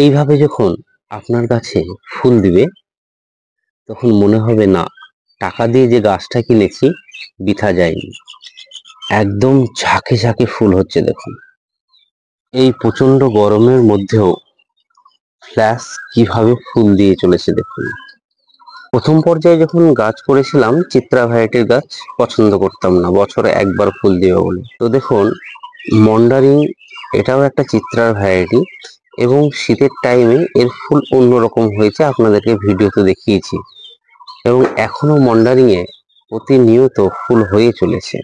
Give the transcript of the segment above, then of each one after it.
এইভাবে যখন আপনার গাছে ফুল দিবে তখন মনে হবে না টাকা দিয়ে যে গাছটা কিনেছি বৃথা যায়নি। একদম ঝাঁকে ঝাঁকে ফুল হচ্ছে দেখুন। এই প্রচন্ড গরমের মধ্যেও ফ্ল্যাশ কিভাবে ফুল দিয়ে চলেছে দেখুন। প্রথম পর্যায়ে যখন গাছ করেছিলাম চিত্রা ভ্যারাইটির গাছ পছন্দ করতাম না, বছরে একবার ফুল দেবে বলে। তো দেখুন মন্ডারিং এটাও একটা চিত্রার ভ্যারাইটি এবং শীতের টাইমে এর ফুল অন্যরকম হয়েছে, আপনাদেরকে ভিডিওতে দেখিয়েছি। এবং এখনো মন্ডারিং এ প্রতিনিয়ত ফুল হয়ে চলেছে।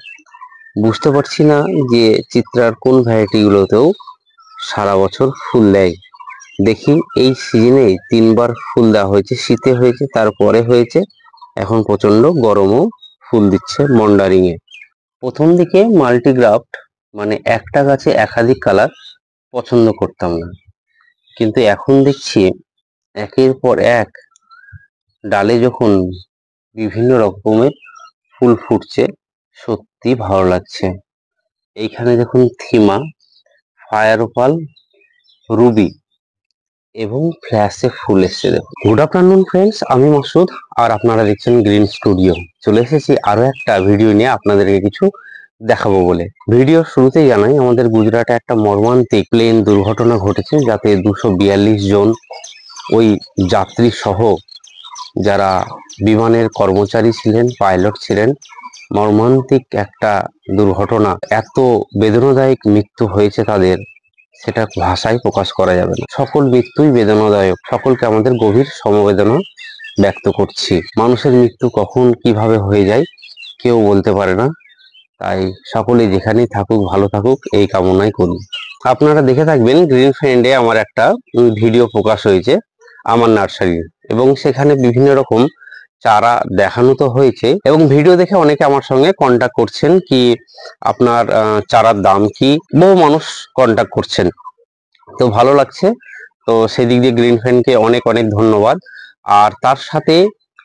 বুঝতে পারছি না যে চিত্রার কোন ভ্যারাইটি গুলোতেও সারা বছর ফুল দেয়। দেখি এই সিজনে 3বার ফুল দেওয়া হয়েছে, শীতে হয়েছে, তারপরে হয়েছে, এখন প্রচন্ড গরমও ফুল দিচ্ছে মন্ডারিং এ। প্রথম দিকে মাল্টিগ্রাফট মানে একটা গাছে একাধিক কালার পছন্দ করতাম না, কিন্তু এখন দেখছি একের পর এক ডালে যখন বিভিন্ন রকমের ফুল ফুটছে সত্যি ভালো লাগছে। এইখানে দেখুন থিমা, ফায়ার ওপাল, রুবি এবং ফ্ল্যাশে ফুল এসছে দেখুন। গুড আফটারনুন ফ্রেন্ডস, আমি মাসুদ আর আপনারা দেখছেন গ্রিন স্টুডিও। চলে এসেছি আরো একটা ভিডিও নিয়ে আপনাদেরকে কিছু দেখাবো বলে। ভিডিওর শুরুতেই জানাই আমাদের গুজরাটে একটা মর্মান্তিক প্লেন দুর্ঘটনা ঘটেছে, যাতে 242 জন ওই যাত্রী সহ যারা বিমানের কর্মচারী ছিলেন, পাইলট ছিলেন, মর্মান্তিক একটা দুর্ঘটনা। এত বেদনাদায়ক মৃত্যু হয়েছে তাদের, সেটা ভাষায় প্রকাশ করা যাবে না। সকল মৃত্যুই বেদনাদায়ক, সকলকে আমাদের গভীর সমবেদনা ব্যক্ত করছি। মানুষের মৃত্যু কখন কিভাবে হয়ে যায় কেউ বলতে পারে না, তাই সকলে যেখানেই থাকুক ভালো থাকুক এই কামনাই করি। আপনারা দেখে থাকবেন গ্রিন ফ্রেন্ডে আমার একটা ভিডিও প্রকাশ হয়েছে আমার নার্সারির, এবং সেখানে বিভিন্ন রকম চারা দেখানো তো হয়েছে, এবং ভিডিও দেখে অনেকে আমার সঙ্গে কন্টাক্ট করছেন কি আপনার চারার দাম কি, বহু মানুষ কন্টাক্ট করছেন, তো ভালো লাগছে। তো সেদিক দিয়ে গ্রিন ফ্রেন্ডকে অনেক অনেক ধন্যবাদ। আর তার সাথে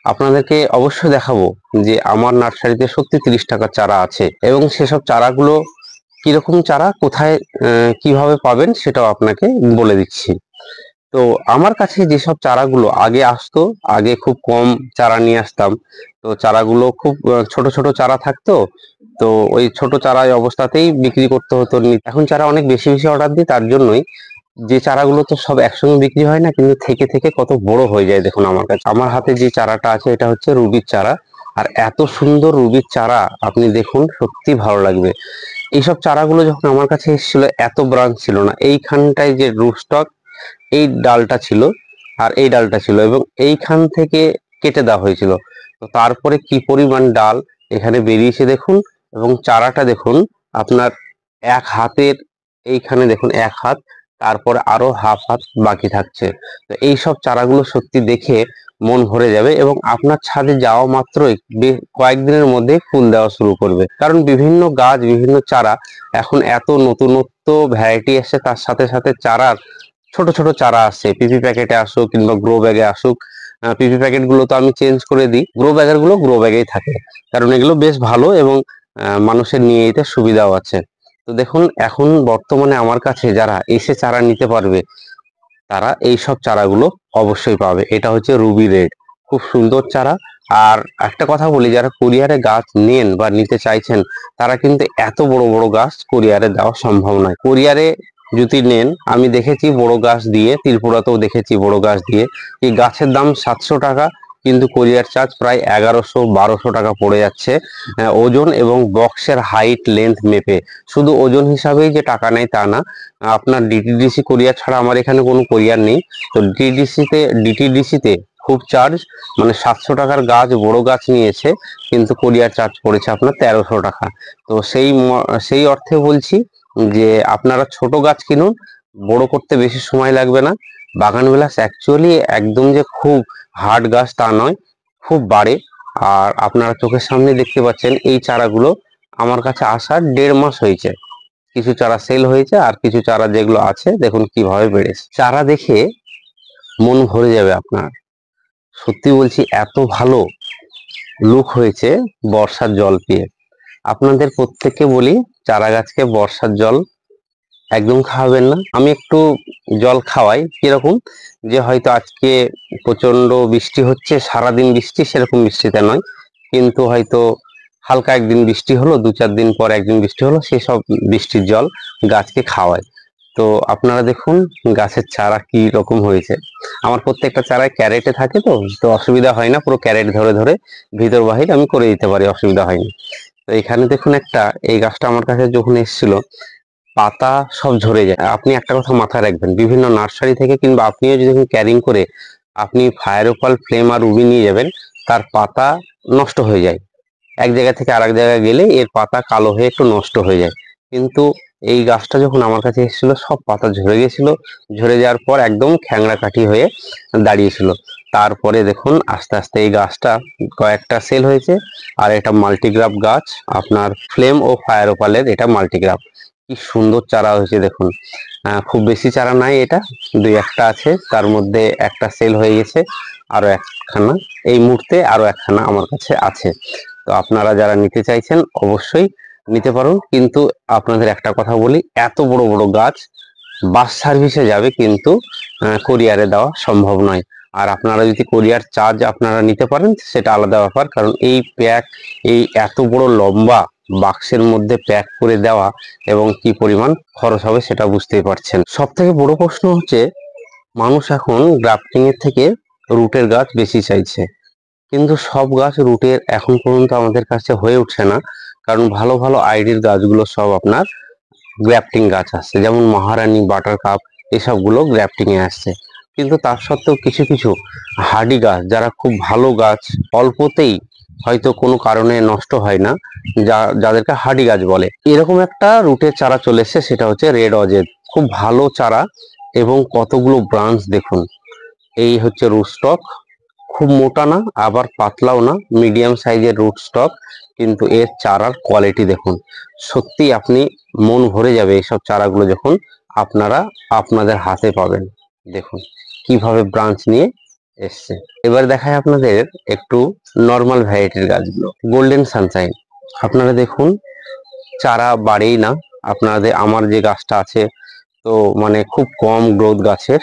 আপনাদেরকে অবশ্যই দেখাবো যে আমার নার্সারিতে সত্যি 30 টাকার চারা আছে, এবং সেসব চারাগুলো কিরকম চারা কোথায় কিভাবে পাবেন সেটাও আপনাকে বলে দিচ্ছি। তো আমার কাছে যেসব চারাগুলো আগে আসতো, আগে খুব কম চারা নিয়ে আসতাম, তো চারাগুলো খুব ছোট ছোট চারা থাকতো, তো ওই ছোট চারাই অবস্থাতেই বিক্রি করতে হতো। এখন চারা অনেক বেশি বেশি অর্ডার দিই, তার জন্যই যে চারাগুলো তো সব একসঙ্গে বিক্রি হয় না, কিন্তু থেকে থেকে কত বড় হয়ে যায় দেখুন। আমার কাছে আমার হাতে যে চারাটা আছে এটা হচ্ছে রুবির চারা, আর এত সুন্দর রুবির চারা আপনি দেখুন সত্যি ভালো লাগবে। এইসব চারাগুলো যখন আমার কাছে এসেছিল এত ব্রাঞ্চ ছিল না, এইখানটায় যে রুটস্টক এই ডালটা ছিল আর এই ডালটা ছিল, এবং এইখান থেকে কেটে দেওয়া হয়েছিল। তো তারপরে কি পরিমাণ ডাল এখানে বেরিয়েছে দেখুন, এবং চারাটা দেখুন আপনার এক হাতের, এইখানে দেখুন এক হাত, তারপরে আরো হাফ হাত বাকি থাকছে। তো এই সব চারাগুলো সত্যি দেখে মন ভরে যাবে, এবং আপনার ছাদে যাওয়া মাত্রই কয়েকদিনের মধ্যে ফুল দেওয়া শুরু করবে, কারণ বিভিন্ন গাছ বিভিন্ন চারা এখন এত নতুনত্ব ভ্যারাইটি আসছে, তার সাথে সাথে চারার ছোট ছোট চারা আসছে, পিপি প্যাকেটে আসুক কিংবা গ্রো ব্যাগে আসুক। পিপি প্যাকেট গুলো তো আমি চেঞ্জ করে দিই, গ্রো ব্যাগের গুলো গ্রো ব্যাগেই থাকে, কারণ এগুলো বেশ ভালো এবং মানুষের নিয়ে যেতে সুবিধাও আছে। তো দেখুন এখন বর্তমানে আমার কাছে যারা এসে চারা নিতে পারবে তারা এই সব চারাগুলো অবশ্যই পাবে। এটা হচ্ছে রুবি রেড, খুব সুন্দর চারা। আর একটা কথা বলি, যারা কুরিয়ারে গাছ নেন বা নিতে চাইছেন তারা কিন্তু এত বড় বড় গাছ কুরিয়ারে দেওয়া সম্ভব নয়। কুরিয়ারে যদি নেন, আমি দেখেছি বড় গাছ দিয়ে, ত্রিপুরাতেও দেখেছি বড় গাছ দিয়ে এই গাছের দাম 700 টাকা, কিন্তু কুরিয়ার চার্জ প্রায় 1100-1200 টাকা পড়ে যাচ্ছে ওজন এবং বক্সের হাইট লেন্থ মেপে। শুধু ওজন হিসাবেই যে টাকা নেয় তা না, আপনার ডিটিডিসি কোরিয়ার ছাড়া আমার এখানে কোনো কোরিয়ার নেই। তো ডিটিডিসিতে খুব চার্জ, মানে 700 টাকার গাছ বড় গাছ নিয়েছে, কিন্তু কোরিয়ার চার্জ পড়েছে আপনার 1300 টাকা। তো সেই অর্থে বলছি যে আপনারা ছোট গাছ কিনুন, বড় করতে বেশি সময় লাগবে না। বাগান বিলাস অ্যাকচুয়ালি একদম যে খুব হার্ড গাছ তা নয়, খুব বাড়ে। আর আপনারা চোখের সামনে দেখতে পাচ্ছেন এই চারাগুলো আমার কাছে আসার 1.5 মাস হয়েছে। কিছু চারা সেল হয়েছে, আর কিছু চারা যেগুলো আছে দেখুন কিভাবে বেড়েছে। চারা দেখে মন ভরে যাবে আপনার, সত্যি বলছি এত ভালো লুক হয়েছে বর্ষার জল পেয়ে। আপনাদের প্রত্যেককে বলি চারা গাছকে বর্ষার জল একদম খাওয়াবেন না। আমি একটু জল খাওয়াই, কিরকম, যে হয়তো আজকে প্রচন্ড বৃষ্টি হচ্ছে, সারাদিন বৃষ্টি, সেরকম বৃষ্টিতে নয়, কিন্তু হয়তো হালকা একদিন বৃষ্টি হলো, 2-4 দিন পর একদিন বৃষ্টি হলো, সেসব বৃষ্টির জল গাছকে খাওয়ায়। তো আপনারা দেখুন গাছের চারা কি রকম হয়েছে। আমার প্রত্যেকটা চারায় ক্যারেটে থাকে, তো তো অসুবিধা হয় না, পুরো ক্যারেট ধরে ধরে ভিতর বাহির আমি করে দিতে পারি, অসুবিধা হয়নি। তো এখানে দেখুন একটা, এই গাছটা আমার কাছে যখন এসেছিল, পাতা সব ঝরে যায়। আপনি একটা কথা মাথায় রাখবেন, বিভিন্ন নার্সারি থেকে কিংবা আপনিও যদি ক্যারিং করে আপনি ফায়ার ওপাল, ফ্লেম আর রুবি নিয়ে যাবেন, তার পাতা নষ্ট হয়ে যায়। এক জায়গা থেকে আরেক জায়গায় গেলে এর পাতা কালো হয়ে একটু নষ্ট হয়ে যায়। কিন্তু এই গাছটা যখন আমার কাছে এসেছিল, সব পাতা ঝরে গেছিল। ঝরে যাওয়ার পর একদম খ্যাংড়া কাঠি হয়ে দাঁড়িয়েছিল। তারপরে দেখুন আস্তে আস্তে এই গাছটা কয়েকটা সেল হয়েছে। আর এটা মাল্টিগ্রাফ গাছ, আপনার ফ্লেম ও ফায়ার ওপালের এটা মাল্টিগ্রাফ। কি সুন্দর চারা হয়েছে দেখুন। খুব বেশি চারা নাই, এটা 2-1টা আছে, তার মধ্যে একটা সেল হয়ে গেছে, আরো একখানা এই মুহূর্তে, আরো একখানা আমার কাছে আছে। তো আপনারা যারা নিতে চাইছেন অবশ্যই নিতে পারুন। কিন্তু আপনাদের একটা কথা বলি, এত বড় বড় গাছ বাস সার্ভিসে যাবে, কিন্তু কোরিয়ারে দেওয়া সম্ভব নয়। আর আপনারা যদি কোরিয়ার চার্জ আপনারা নিতে পারেন সেটা আলাদা ব্যাপার, কারণ এই প্যাক, এই এত বড় লম্বা বাক্সের মধ্যে প্যাক করে দেওয়া এবং কি পরিমাণ খরচ হবে সেটা বুঝতেই পারছেন। সব থেকে বড় প্রশ্ন হচ্ছে, মানুষ এখন গ্রাফটিং এর থেকে রুটের গাছ বেশি চাইছে, কিন্তু সব গাছ রুটের এখন পর্যন্ত আমাদের কাছে হয়ে উঠছে না। কারণ ভালো ভালো আইডির গাছগুলো সব আপনার গ্রাফটিং গাছ আসছে, যেমন মহারানী, বাটার কাপ, এসবগুলো গ্রাফটিং এ আসছে। কিন্তু তার সত্ত্বেও কিছু কিছু হার্ডি গাছ, যারা খুব ভালো গাছ, অল্পতেই হয়তো কোনো কারণে নষ্ট হয় না, যাদেরকে হার্ডি গাছ বলে, এরকম একটা রুটের চারা চলে এসছে, সেটা হচ্ছে রেড অজেদ। খুব ভালো চারা এবং কতগুলো ব্রাঞ্চ দেখুন। এই হচ্ছে রুট স্টক, খুব মোটা না আবার পাতলাও না, মিডিয়াম সাইজের রুট স্টক। কিন্তু এর চারার কোয়ালিটি দেখুন, সত্যি আপনি মন ভরে যাবে এইসব চারাগুলো যখন আপনারা আপনাদের হাতে পাবেন। দেখুন কিভাবে ব্রাঞ্চ নিয়ে এসছে। এবার দেখায় আপনাদের একটু নর্মাল ভ্যারাইটির গাছগুলো। গোল্ডেন সানশাইন, আপনারা দেখুন চারা বাড়েই না। আপনাদের, আমার যে গাছটা আছে, তো মানে খুব কম গ্রোথ গাছের,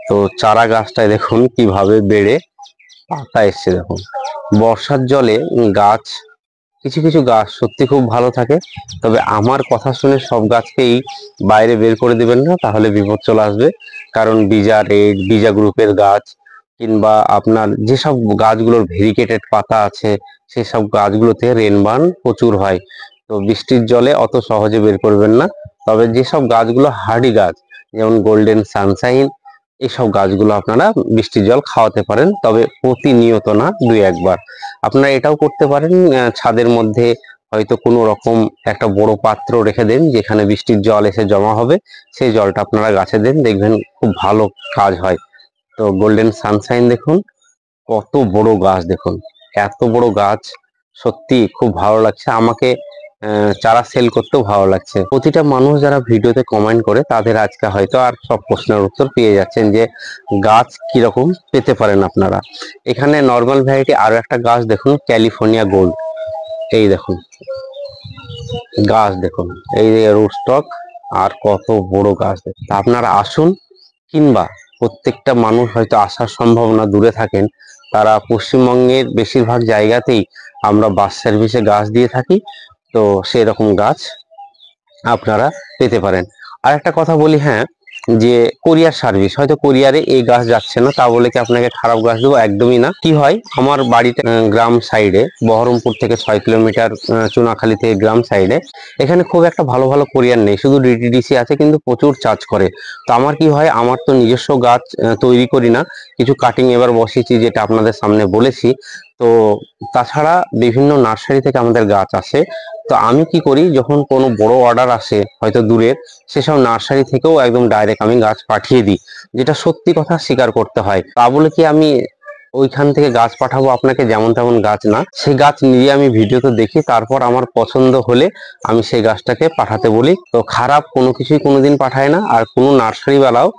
তো চারা গাছটায় দেখুন কিভাবে বেড়ে পাতা এসছে দেখুন। বর্ষার জলে গাছ, কিছু কিছু গাছ সত্যি খুব ভালো থাকে, তবে আমার কথা শুনে সব গাছকেই বাইরে বের করে দিবেন না, তাহলে বিপদ চলে আসবে। কারণ বিজা রেড, বিজা গ্রুপের গাছ, কিংবা আপনার যেসব গাছগুলোর ভেরিকেটেড পাতা আছে, সেসব গাছগুলোতে রেনবার্ন প্রচুর হয়। তো বৃষ্টির জলে অত সহজে বের করবেন না। তবে যেসব গাছগুলো হার্ডি গাছ, যেমন গোল্ডেন সানশাইন, এইসব গাছগুলো আপনারা বৃষ্টির জল খাওয়াতে পারেন, তবে প্রতিনিয়ত না, 2-1 বার। আপনারা এটাও করতে পারেন, ছাদের মধ্যে হয়তো কোনো রকম একটা বড় পাত্র রেখে দেন, যেখানে বৃষ্টির জল এসে জমা হবে, সেই জলটা আপনারা গাছে দেন, দেখবেন খুব ভালো কাজ হয়। তো গোল্ডেন সানশাইন দেখুন কত বড় গাছ, দেখুন এত বড় গাছ, সত্যি খুব ভালো লাগছে আমাকে। চারা সেল করতেও ভালো লাগছে। প্রতিটা মানুষ যারা ভিডিওতে কমেন্ট করে, তাদের আজকে হয়তো আর সব প্রশ্নের উত্তর পেয়ে যাচ্ছেন যে গাছ কিরকম পেতে পারেন আপনারা। এখানে নর্মাল ভ্যারাইটি আরো একটা গাছ দেখুন, ক্যালিফোর্নিয়া গোল্ড। এই দেখুন গাছ দেখুন, এই যে রুট স্টক, আর কত বড় গাছ। তা আপনারা আসুন, কিংবা প্রত্যেকটা মানুষ হয়তো আসার সম্ভাবনা, দূরে থাকেন, তারা পশ্চিমবঙ্গের বেশিরভাগ জায়গাতেই আমরা বাস সার্ভিসে গাছ দিয়ে থাকি। তো সেই রকম গাছ আপনারা পেতে পারেন। আর একটা কথা বলি, হ্যাঁ, যে কোরিয়ার সার্ভিস, হয়তো কোরিয়ারে এই গাছ যাচ্ছে না, তা বলে কি আপনাকে খারাপ গাছ দেবো? একদমই না। কি হয়, আমার বাড়িতে গ্রাম সাইডে, বহরমপুর থেকে 6 কিলোমিটার, চুনাখালী থেকে গ্রাম সাইডে, এখানে খুব একটা ভালো ভালো কোরিয়ার নেই, শুধু ডিটিডিসি আছে, কিন্তু প্রচুর চার্জ করে। তো আমার কি হয়, আমার তো নিজস্ব গাছ তৈরি করি না, কিছু কাটিং এবার বসিয়েছি, যেটা আপনাদের সামনে বলেছি। তো তাছাড়া বিভিন্ন নার্সারি থেকে আমাদের গাছ আসে। তো আমি কি করি, যখন কোনো বড় অর্ডার আসে হয়তো দূরের, সেসব নার্সারি থেকেও একদম ডাইরেক্ট আমি গাছ পাঠিয়ে দিই, যেটা সত্যি কথা স্বীকার করতে হয়। তা বলে কি আমি ওইখান থেকে গাছ পাঠাবো আপনাকে যেমন তেমন গাছ না, সেই গাছ নিয়ে আমি ভিডিওতে দেখি, তারপর আমার পছন্দ হলে আমি সেই গাছটাকে পাঠাতে বলি। তো খারাপ কোনো কিছুই কোনোদিন পাঠায় না, আর কোনো নার্সারিওয়ালাও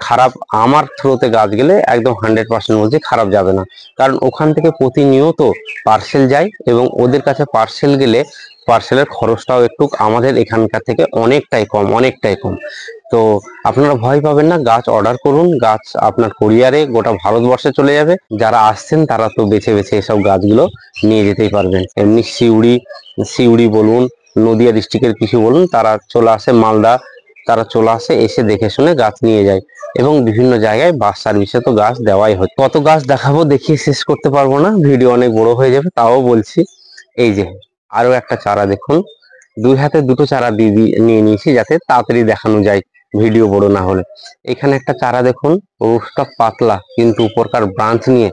খারাপ আমার থ্রুতে গাছ গেলে একদম 100% বলছি খারাপ যাবে না। কারণ ওখান থেকে প্রতিনিয়ত পার্সেল যায়, এবং ওদের কাছে পার্সেল গেলে পার্সেলের খরচটাও একটু আমাদের এখানকার থেকে অনেকটাই কম। তো আপনারা ভয় পাবেন না, গাছ অর্ডার করুন, গাছ আপনার কুরিয়ারে গোটা ভারতবর্ষে চলে যাবে। যারা আসছেন তারা তো বেছে বেছে এসব গাছগুলো নিয়ে যেতেই পারবেন। এমনি সিউড়ি বলুন, নদিয়া ডিস্ট্রিক্টের কিছু বলুন, তারা চলে আসে, মালদা, তারা চলে আসে, এসে দেখে শুনে গাছ নিয়ে যায়। এবং বিভিন্ন জায়গায় বাস সার্ভিসে তো গাছ দেওয়াই হয়। কত গাছ দেখাবো, দেখিয়ে শেষ করতে পারবো না, ভিডিও অনেক বড় হয়ে যাবে, তাও বলছি। এই যে আরো একটা চারা দেখুন, দুই হাতে দুটো চারা নিয়ে নিয়েছি যাতে তাড়াতাড়ি দেখানো যায়, ভিডিও বড় না হলে। এখানে একটা চারা দেখুন, রুটটা পাতলা কিন্তু উপরকার ব্রাঞ্চ নিয়ে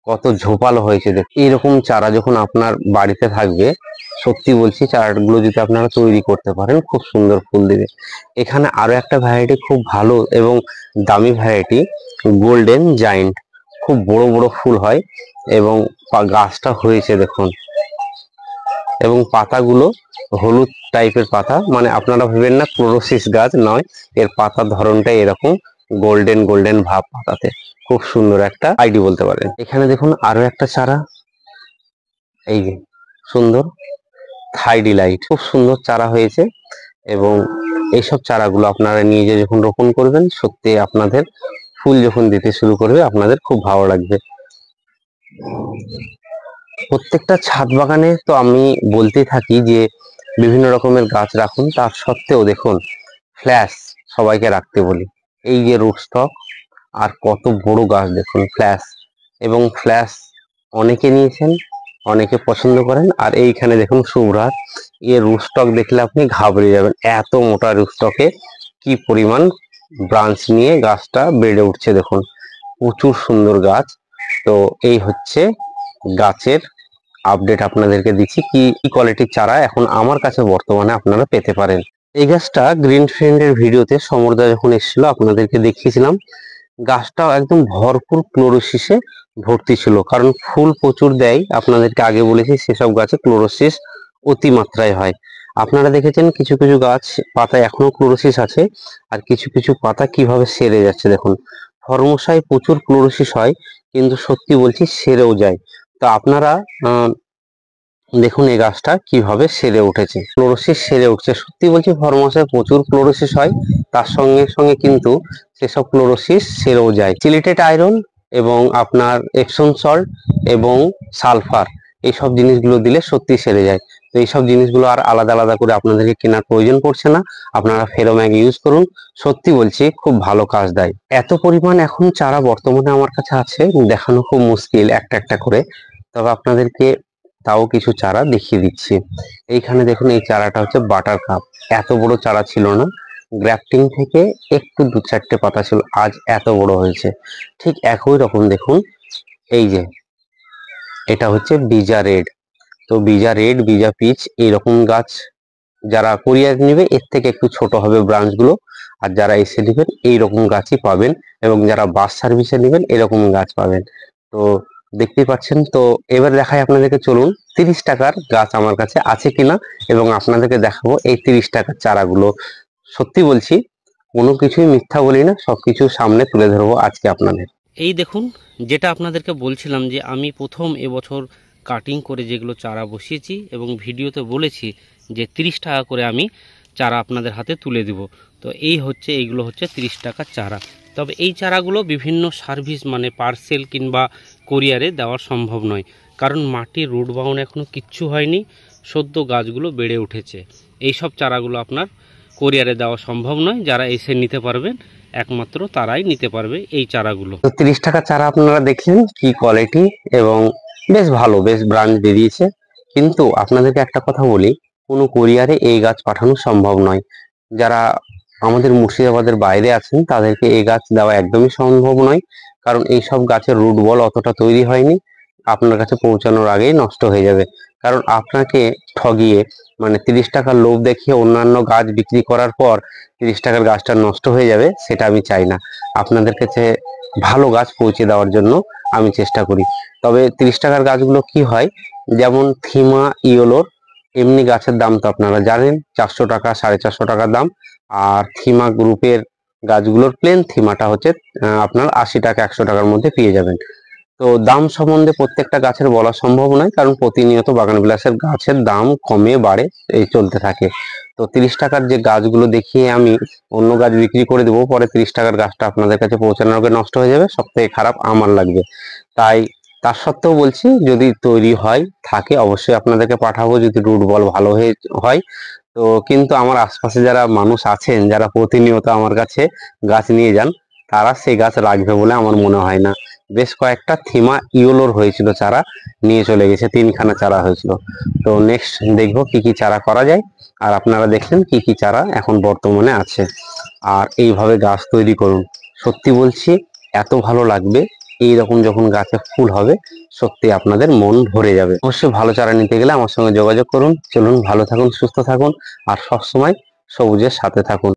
কত ঝোপালো হয়েছে। দেখ, এইরকম চারা যখন আপনার বাড়িতে থাকবে, সত্যি বলছি চারাগুলো যদি আপনারা তৈরি করতে পারেন, খুব সুন্দর ফুল দিবে। এখানে আরো একটা ভ্যারাইটি খুব ভালো এবং দামি ভ্যারাইটি, গোল্ডেন জায়েন্ট, খুব বড় বড় ফুল হয় এবং গাছটা হয়েছে দেখুন। এবং পাতাগুলো হলুদ টাইপের পাতা, মানে আপনারা ভাবেন না ক্লোরোসিস গাছ নয়, এর পাতার ধরনটাই এরকম গোল্ডেন ভাব পাতাতে। খুব সুন্দর একটা আইডি বলতে পারেন। এখানে দেখুন আরো একটা চারা, এই যে সুন্দর থাই ডিলাইট, খুব সুন্দর চারা হয়েছে। এবং এইসব চারাগুলো আপনারা নিয়ে যে যখন রোপণ করবেন, সত্যি আপনাদের ফুল যখন দিতে শুরু করবে আপনাদের খুব ভালো লাগবে। প্রত্যেকটা ছাদ বাগানে তো আমি বলতেই থাকি যে বিভিন্ন রকমের গাছ রাখুন, তার সত্ত্বেও দেখুন ফ্ল্যাশ সবাইকে রাখতে বলি। এই যে রুটস্টক, আর কত বড় গাছ দেখুন, ফ্ল্যাশ। এবং ফ্ল্যাশ অনেকে নিয়েছেন, অনেকে পছন্দ করেন। আর এইখানে দেখুন শুভ্রাজ, এর রুটস্টক দেখলে আপনি ঘাবড়ে যাবেন, এত মোটা রুটস্টকে কি পরিমাণ ব্রাঞ্চ নিয়ে গাছটা বেড়ে উঠছে দেখুন, প্রচুর সুন্দর গাছ। তো এই হচ্ছে গাছের আপডেট আপনাদেরকে দিচ্ছি, কি কোয়ালিটির চারা এখন আমার কাছে বর্তমানে আপনারা পেতে পারেন। এই গাছটা গ্রিন ফ্রেন্ডের ভিডিওতে সমরদা যখন এসেছিল আপনাদেরকে দেখিয়েছিলাম, গাছটাও একদম ভরপুর ক্লোরোসিসে ভর্তি ছিল, কারণ ফুল প্রচুর দেয়। আপনাদেরকে আগে বলেছি সেসব গাছে ক্লোরোসিস অতিমাত্রায় হয়। আপনারা দেখেছেন কিছু কিছু গাছ পাতায় এখনো ক্লোরোসিস আছে, আর কিছু কিছু পাতা কিভাবে সেরে যাচ্ছে দেখুন। ফরমোসায় প্রচুর ক্লোরোসিস হয়, কিন্তু সত্যি বলছি সেরেও যায়। তো আপনারা দেখুন এই গাছটা কিভাবে সেরে উঠেছে, ক্লোরোসিস সেরে উঠছে। সত্যি বলছি ফরমাসে প্রচুর ক্লোরোসিস হয়, তার সঙ্গে সঙ্গে কিন্তু সেসব ক্লোরোসিস সেরেও যায়। সিলিটেট আয়রন এবং আপনার এপসম সল্ট এবং সালফার, এইসব জিনিসগুলো দিলে সত্যি সেরে যায়। তো এইসব জিনিসগুলো আর আলাদা আলাদা করে আপনাদেরকে কেনার প্রয়োজন পড়ছে না, আপনারা ফেরোম্যাগ ইউজ করুন, সত্যি বলছি খুব ভালো কাজ দেয়। এত পরিমাণ এখন চারা বর্তমানে আমার কাছে আছে, দেখানো খুব মুশকিল একটা একটা করে, তবে আপনাদেরকে তাও কিছু চারা দেখিয়ে দিচ্ছি। এইখানে দেখুন এই চারাটা হচ্ছে বাটার কাপ, এত বড় চারা ছিল না, গ্রাফটিং থেকে একটু দু চারটে পাতা ছিল, আজ এত বড় হয়েছে। ঠিক একই রকম দেখুন, এই যে এটা হচ্ছে বিজা রেড। তো বিজা রেড, বিজা পিচ, এইরকম গাছ যারা কোরিয়ার নেবে এর থেকে একটু ছোট হবে ব্রাঞ্চ গুলো, আর যারা এসে নেবেন এইরকম গাছই পাবেন, এবং যারা বাস সার্ভিসে নেবেন এরকম গাছ পাবেন। তো দেখতেই পাচ্ছেন। তো এবার দেখাই আপনাদেরকে, চলুন 30 টাকার গাছ আমার কাছে আছে কিনা, এবং আপনাদেরকে দেখাবো এই 30 টাকার চারাগুলো। সত্যি বলছি, কোনো কিছুই মিথ্যা বলি না, সবকিছু সামনে তুলে ধরবো আজকে আপনাদের। এই দেখুন, যেটা আপনাদেরকে বলছিলাম যে আমি প্রথম এবছর কাটিং করে যেগুলো চারা বসিয়েছি এবং ভিডিওতে বলেছি যে 30 টাকা করে আমি চারা আপনাদের হাতে তুলে দেব। তো এইগুলো হচ্ছে 30 টাকার চারা। তবে এই চারাগুলো বিভিন্ন সার্ভিস মানে পার্সেল কিংবা কোরিয়ারে দেওয়া সম্ভব নয়, কারণ মাটির রুট বাউন্ড এখনও কিচ্ছু হয়নি, সদ্য গাছগুলো বেড়ে উঠেছে। এই সব চারাগুলো আপনার কোরিয়ারে দেওয়া সম্ভব নয়, যারা এসে নিতে পারবেন একমাত্র তারাই নিতে পারবে এই চারাগুলো। তো 30 টাকার চারা আপনারা দেখলেন কি কোয়ালিটি, এবং বেশ ভালো, বেশ ব্রাঞ্চ বেরিয়েছে। কিন্তু আপনাদেরকে একটা কথা বলি, কোনো কোরিয়ারে এই গাছ পাঠানো সম্ভব নয়। যারা আমাদের মুর্শিদাবাদের বাইরে আছেন তাদেরকে এই গাছ দেওয়া একদমই সম্ভব নয়, কারণ এই সব গাছের রুট বল অতটা তৈরি হয়নি, আপনার কাছে পৌঁছানোর আগেই নষ্ট হয়ে যাবে। কারণ আপনাকে ঠগিয়ে, মানে 30 টাকার লোভ দেখিয়ে অন্যান্য গাছ বিক্রি করার পর 30 টাকার গাছটা নষ্ট হয়ে যাবে, সেটা আমি চাই না। আপনাদের কাছে ভালো গাছ পৌঁছে দেওয়ার জন্য আমি চেষ্টা করি। তবে 30 টাকার গাছগুলো কি হয়, যেমন থিমা ইয়েলোর এমনি গাছের দাম তো আপনারা জানেন, 400 টাকা 450 টাকা দাম। আর থিমা গ্রুপের গাছগুলোর প্লেন থিমাটা হচ্ছে আপনার 80 টাকা 100 টাকার মধ্যে পেয়ে যাবেন। তো দাম সম্বন্ধে প্রত্যেকটা গাছের বলা সম্ভব নয়, কারণ প্রতিনিয়ত বাগান বিলাসের গাছের দাম কমে বাড়ে এই চলতে থাকে। তো 30 টাকার যে গাছগুলো দেখিয়ে আমি অন্য গাছ বিক্রি করে দেবো, পরে 30 টাকার গাছটা আপনাদের কাছে পৌঁছানোর আগে নষ্ট হয়ে যাবে, সব থেকে খারাপ আমার লাগবে। তাই তার সত্ত্বেও বলছি, যদি তৈরি হয় থাকে অবশ্যই আপনাদেরকে পাঠাবো, যদি রুট বল ভালো হয়। তো কিন্তু আমার আশপাশে যারা মানুষ আছেন, যারা প্রতিনিয়ত আমার কাছে গাছ নিয়ে যান, তারা সেই গাছ রাখবে বলে আমার মনে হয় না। বেশ কয়েকটা থিমা ইয়েলোর হয়েছিল চারা, নিয়ে চলে গেছে, 3খানা চারা হয়েছিল। তো নেক্সট দেখবো কি কি চারা করা যায়। আর আপনারা দেখলেন কি কি চারা এখন বর্তমানে আছে। আর এইভাবে গাছ তৈরি করুন, সত্যি বলছি এত ভালো লাগবে। এইরকম যখন গাছে ফুল হবে, সত্যি আপনাদের মন ভরে যাবে। অবশ্যই ভালো চারা নিতে গেলে আমার সঙ্গে যোগাযোগ করুন। চলুন, ভালো থাকুন, সুস্থ থাকুন, আর সবসময় সবুজের সাথে থাকুন।